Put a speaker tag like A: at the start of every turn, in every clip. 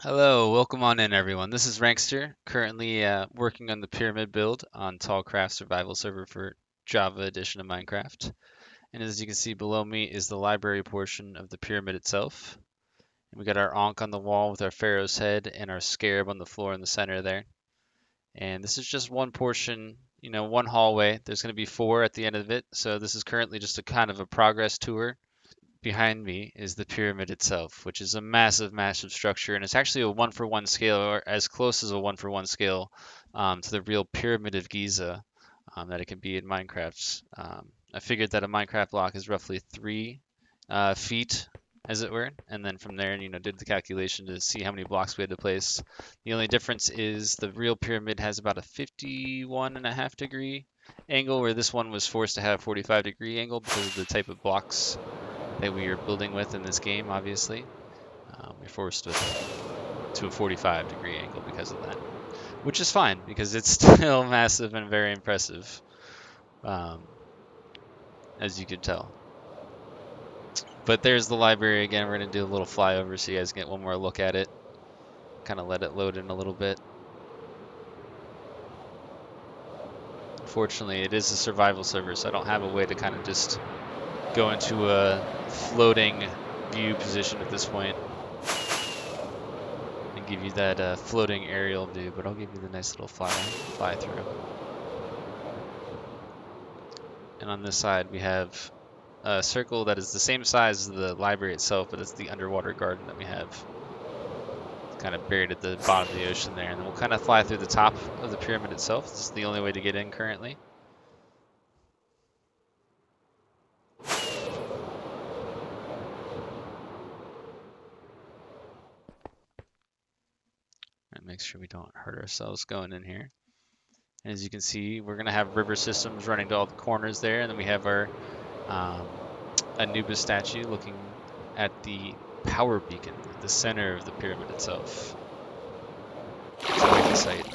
A: Hello, welcome on in everyone. This is Rankster, currently working on the pyramid build on Tallcraft survival server for Java edition of Minecraft. And as you can see below me is the library portion of the pyramid itself. And we got our Ankh on the wall with our pharaoh's head and our scarab on the floor in the center there. And this is just one portion, one hallway. There's going to be four at the end of it. So this is currently just a kind of a progress tour. Behind me is the pyramid itself, which is a massive, massive structure, and it's actually a one-for-one scale, or as close as a one-for-one scale to the real Pyramid of Giza that it can be in Minecraft. I figured that a Minecraft block is roughly 3 feet, as it were, and then from there, did the calculation to see how many blocks we had to place. The only difference is the real pyramid has about a 51.5 degree angle, where this one was forced to have 45-degree angle because of the type of blocks that we are building with in this game, obviously. We're forced to a 45-degree angle because of that, which is fine because it's still massive and very impressive, um, as you can tell. But there's the library again. We're going to do a little flyover so you guys get one more look at it. Kind of let it load in a little bit. Unfortunately, it is a survival server, so I don't have a way to kind of just go into a floating view position at this point and give you that floating aerial view, but I'll give you the nice little fly through. And on this side we have a circle that is the same size as the library itself, but it's the underwater garden that we have. It's kind of buried at the bottom of the ocean there, and then we'll kind of fly through the top of the pyramid itself. This is the only way to get in currently. And make sure we don't hurt ourselves going in here. And as you can see, we're going to have river systems running to all the corners there, and then we have our Anubis statue looking at the power beacon at the center of the pyramid itself. It's quite the sight.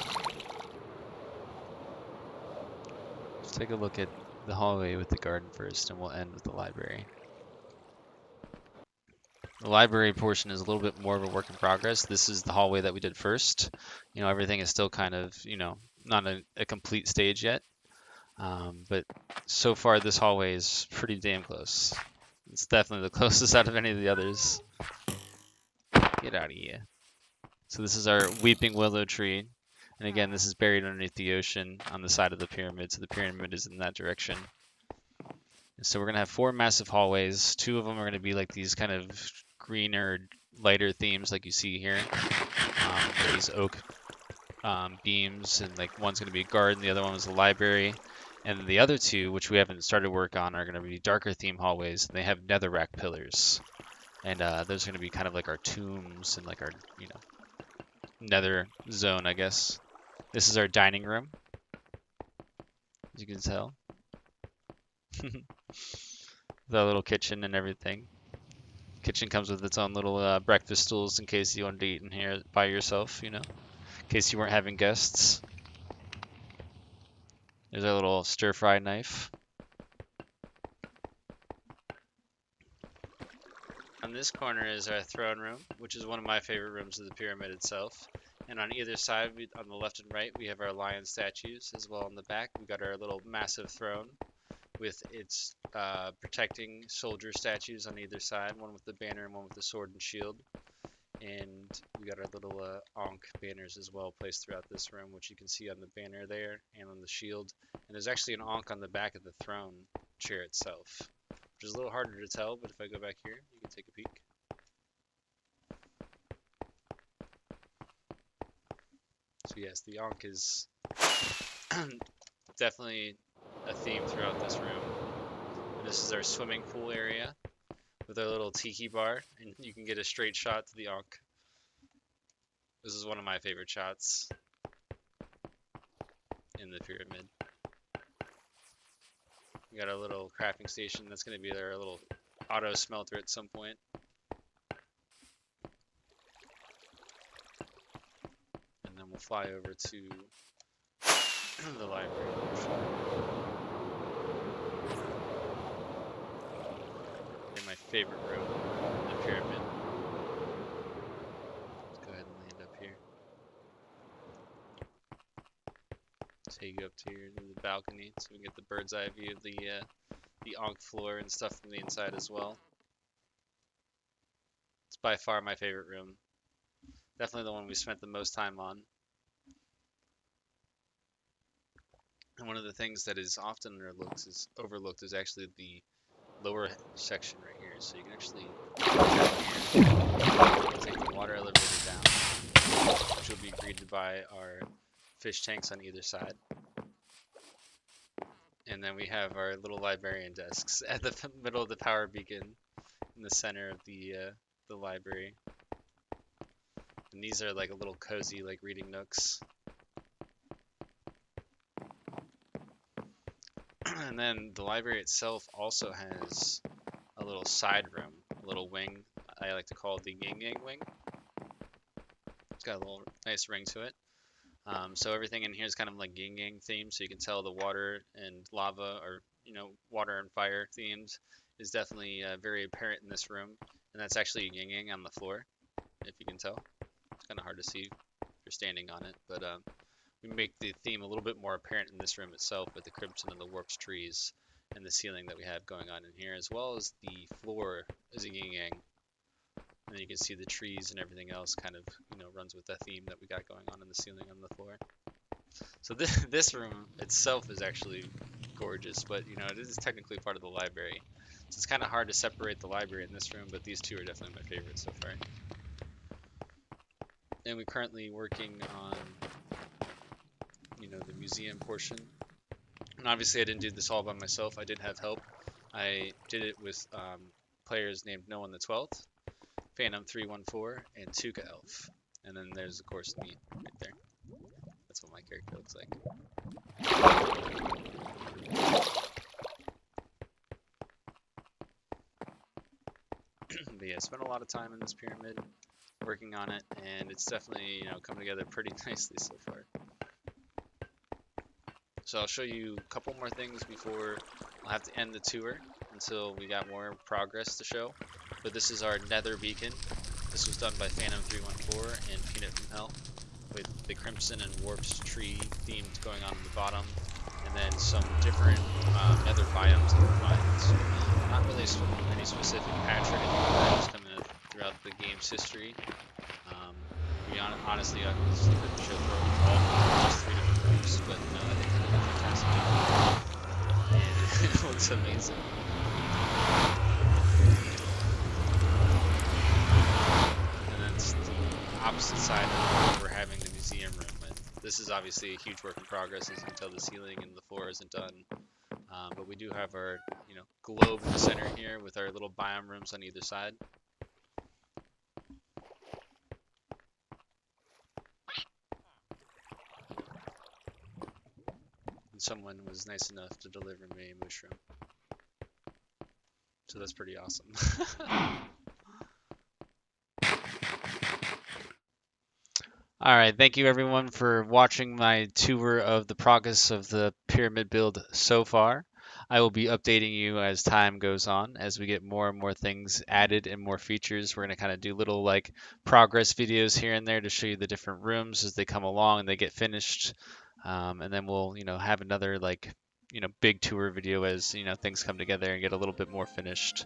A: Let's take a look at the hallway with the garden first, and we'll end with the library. The library portion is a little bit more of a work in progress. This is the hallway that we did first. Everything is still kind of, not a complete stage yet. But so far this hallway is pretty damn close. It's definitely the closest out of any of the others. Get out of here. So this is our weeping willow tree. And again, this is buried underneath the ocean on the side of the pyramid. So the pyramid is in that direction. And so we're going to have 4 massive hallways. 2 of them are going to be like these kind of greener, lighter themes like you see here. These oak beams, and like one's going to be a garden, the other one was a library. And the other 2, which we haven't started work on, are going to be darker theme hallways. And they have netherrack pillars. And those are going to be kind of like our tombs and like our, nether zone, I guess. This is our dining room, as you can tell. The little kitchen and everything. Kitchen comes with its own little breakfast stools in case you wanted to eat in here by yourself, in case you weren't having guests. There's our little stir-fry knife. On this corner is our throne room, which is one of my favorite rooms of the pyramid itself. And on either side, on the left and right, we have our lion statues. As well on the back, we got our little massive throne with its protecting soldier statues on either side, one with the banner and one with the sword and shield. And we got our little Ankh banners as well placed throughout this room, which you can see on the banner there and on the shield. And there's actually an Ankh on the back of the throne chair itself, which is a little harder to tell, but if I go back here, you can take a peek. So yes, the Ankh is definitely a theme throughout this room. And this is our swimming pool area with our little tiki bar, and you can get a straight shot to the Ankh. This is one of my favorite shots in the pyramid. We got our little crafting station. That's going to be our little auto smelter at some point. And then we'll fly over to the library portion. In my favorite room, the pyramid. Let's go ahead and you up to here to the balcony so we can get the bird's eye view of the Ankh floor and stuff from the inside as well. It's by far my favorite room. Definitely the one we spent the most time on. And one of the things that is often overlooked is actually the lower section right here. So you can actually take the water elevator down, which will be greeted by our fish tanks on either side. And then we have our little librarian desks at the middle of the power beacon in the center of the library. And these are like a little cozy like reading nooks. And then the library itself also has a little side room, a little wing. I like to call it the Yin Yang wing. It's got a little nice ring to it. So everything in here is kind of like yin yang themed, so you can tell the water and lava, or water and fire themed, is definitely very apparent in this room. And that's actually yin yang on the floor, if you can tell. It's kind of hard to see if you're standing on it, but we make the theme a little bit more apparent in this room itself with the crimson and the warped trees and the ceiling that we have going on in here, as well as the floor is a yin yang. And then you can see the trees and everything else kind of, runs with that theme that we got going on in the ceiling on the floor. So this room itself is actually gorgeous, but it is technically part of the library. So it's kind of hard to separate the library in this room, but these two are definitely my favorites so far. And we're currently working on, the museum portion. And obviously I didn't do this all by myself. I did have help. I did it with players named No One the 12th, Phantom 314, and Tuka Elf. And then there's of course me right there. That's what my character looks like. But yeah, I spent a lot of time in this pyramid working on it, and it's definitely come together pretty nicely so far. So I'll show you a couple more things before I'll have to end the tour until we got more progress to show. But this is our nether beacon. This was done by Phantom 314 and Peanut from Hell, with the crimson and warped tree themed going on the bottom, and then some different nether biomes that we find. So, not really any specific patch or anything like that, just coming throughout the game's history. Honestly, I just couldn't show for all just 3 different groups, but no, I think they're fantastic. And it looks amazing. And then the opposite side of what we're having the museum room with. This is obviously a huge work in progress, as you can tell the ceiling and the floor isn't done. But we do have our globe in the center here with our little biome rooms on either side. Someone was nice enough to deliver me a mushroom. So that's pretty awesome. Alright, thank you everyone for watching my tour of the progress of the pyramid build so far. I will be updating you as time goes on, as we get more and more things added and more features. We're going to kind of do little progress videos here and there to show you the different rooms as they come along and they get finished. And then we'll, have another big tour video as, things come together and get a little bit more finished.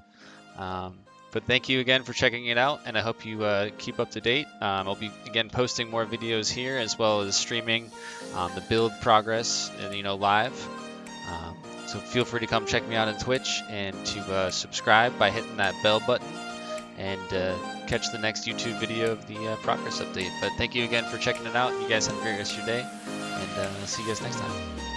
A: But thank you again for checking it out, and I hope you keep up to date. I'll be, again, posting more videos here, as well as streaming the build progress and, live. So feel free to come check me out on Twitch and to subscribe by hitting that bell button and catch the next YouTube video of the progress update. But thank you again for checking it out. You guys have a great rest of your day, and I'll see you guys next time.